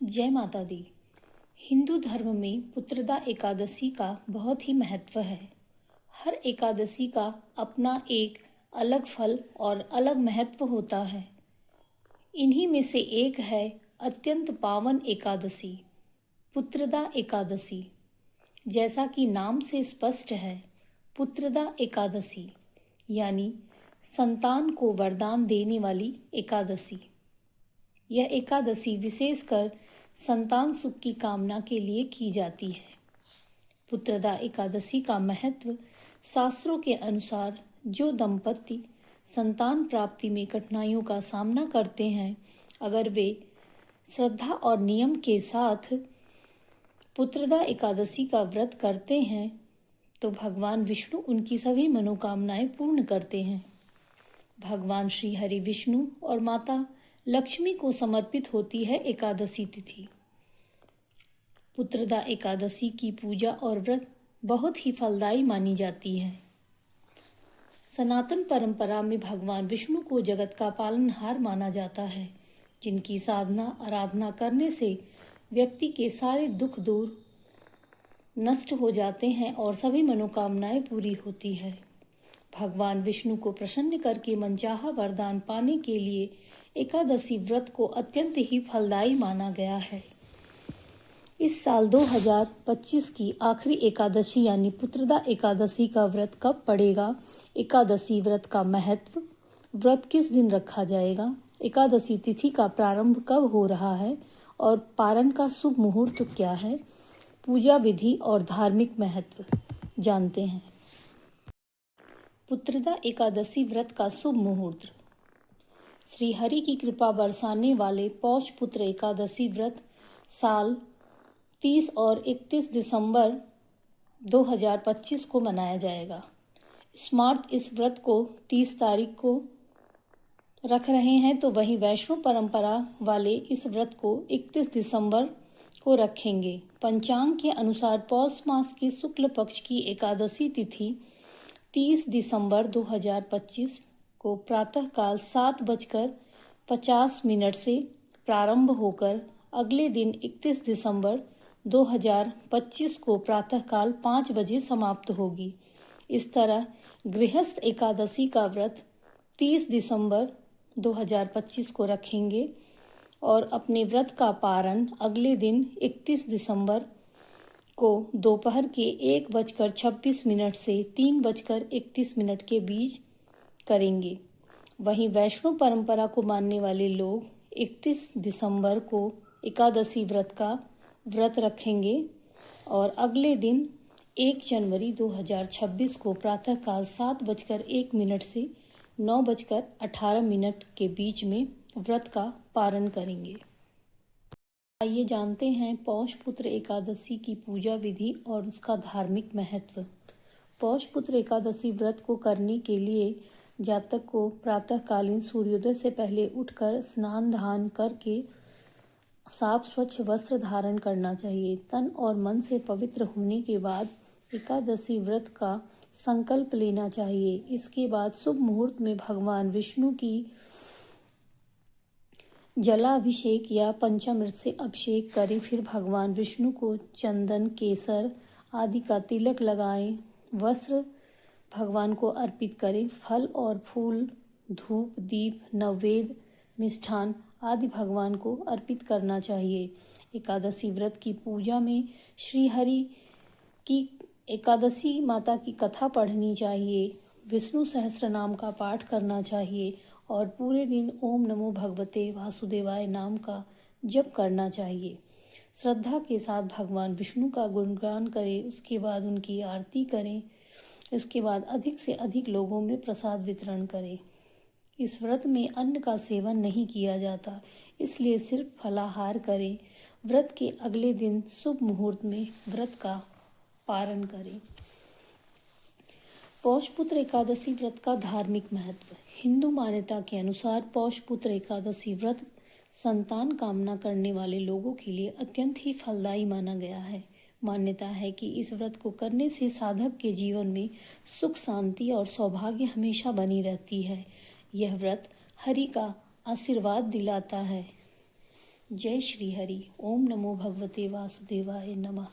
जय माता दी। हिंदू धर्म में पुत्रदा एकादशी का बहुत ही महत्व है। हर एकादशी का अपना एक अलग फल और अलग महत्व होता है। इन्हीं में से एक है अत्यंत पावन एकादशी, पुत्रदा एकादशी। जैसा कि नाम से स्पष्ट है, पुत्रदा एकादशी यानी संतान को वरदान देने वाली एकादशी। यह एकादशी विशेषकर संतान सुख की कामना के लिए की जाती है। पुत्रदा एकादशी का महत्व शास्त्रों के अनुसार जो दंपति संतान प्राप्ति में कठिनाइयों का सामना करते हैं, अगर वे श्रद्धा और नियम के साथ पुत्रदा एकादशी का व्रत करते हैं तो भगवान विष्णु उनकी सभी मनोकामनाएं पूर्ण करते हैं। भगवान श्री हरि विष्णु और माता लक्ष्मी को समर्पित होती है एकादशी तिथि। पुत्रदा एकादशी की पूजा और व्रत बहुत ही फलदायी मानी जाती है। सनातन परंपरा में भगवान विष्णु को जगत का पालनहार माना जाता है, जिनकी साधना आराधना करने से व्यक्ति के सारे दुख दूर नष्ट हो जाते हैं और सभी मनोकामनाएं पूरी होती है। भगवान विष्णु को प्रसन्न करके मनचाहा वरदान पाने के लिए एकादशी व्रत को अत्यंत ही फलदायी माना गया है। इस साल 2025 की आखिरी एकादशी यानी पुत्रदा एकादशी का व्रत कब पड़ेगा, एकादशी व्रत का महत्व, व्रत किस दिन रखा जाएगा, एकादशी तिथि का प्रारंभ कब हो रहा है और पारण का शुभ मुहूर्त क्या है, पूजा विधि और धार्मिक महत्व जानते हैं। पुत्रदा एकादशी व्रत का शुभ मुहूर्त। श्री हरि की कृपा बरसाने वाले पौष पुत्र एकादशी व्रत साल 30 और 31 दिसंबर 2025 को मनाया जाएगा। स्मार्त इस व्रत को 30 तारीख को रख रहे हैं, तो वहीं वैष्णव परंपरा वाले इस व्रत को 31 दिसंबर को रखेंगे। पंचांग के अनुसार पौष मास की शुक्ल पक्ष की एकादशी तिथि 30 दिसंबर 2025 को प्रातःकाल 7:50 से प्रारंभ होकर अगले दिन 31 दिसंबर 2025 को प्रातःकाल 5 बजे समाप्त होगी। इस तरह गृहस्थ एकादशी का व्रत 30 दिसंबर 2025 को रखेंगे और अपने व्रत का पारण अगले दिन 31 दिसंबर को दोपहर के 1:26 से 3:31 के बीच करेंगे। वहीं वैष्णव परंपरा को मानने वाले लोग 31 दिसंबर को एकादशी व्रत का व्रत रखेंगे और अगले दिन 1 जनवरी 2026 को प्रातःकाल 7:01 से 9:18 के बीच में व्रत का पारण करेंगे। आइए जानते हैं पौष पुत्र एकादशी की पूजा विधि और उसका धार्मिक महत्व। पौष पुत्र एकादशी व्रत को करने के लिए जातक को प्रातःकालीन सूर्योदय से पहले उठकर स्नान दान करके साफ स्वच्छ वस्त्र धारण करना चाहिए। तन और मन से पवित्र होने के बाद एकादशी व्रत का संकल्प लेना चाहिए। इसके बाद शुभ मुहूर्त में भगवान विष्णु की जलाभिषेक या पंचामृत से अभिषेक करें। फिर भगवान विष्णु को चंदन, केसर आदि का तिलक लगाएं। वस्त्र भगवान को अर्पित करें। फल और फूल, धूप, दीप, नैवेद्य, मिष्ठान आदि भगवान को अर्पित करना चाहिए। एकादशी व्रत की पूजा में श्री हरि की एकादशी माता की कथा पढ़नी चाहिए, विष्णु सहस्त्र नाम का पाठ करना चाहिए और पूरे दिन ओम नमो भगवते वासुदेवाय नाम का जप करना चाहिए। श्रद्धा के साथ भगवान विष्णु का गुणगान करें, उसके बाद उनकी आरती करें, उसके बाद अधिक से अधिक लोगों में प्रसाद वितरण करें। इस व्रत में अन्न का सेवन नहीं किया जाता, इसलिए सिर्फ फलाहार करें। व्रत के अगले दिन शुभ मुहूर्त में व्रत का पारण करें। पौष पुत्र एकादशी व्रत का धार्मिक महत्व। हिंदू मान्यता के अनुसार पौष पुत्र एकादशी व्रत संतान कामना करने वाले लोगों के लिए अत्यंत ही फलदायी माना गया है। मान्यता है कि इस व्रत को करने से साधक के जीवन में सुख, शांति और सौभाग्य हमेशा बनी रहती है। यह व्रत हरि का आशीर्वाद दिलाता है। जय श्री हरि। ओम नमो भगवते वासुदेवाय नमः।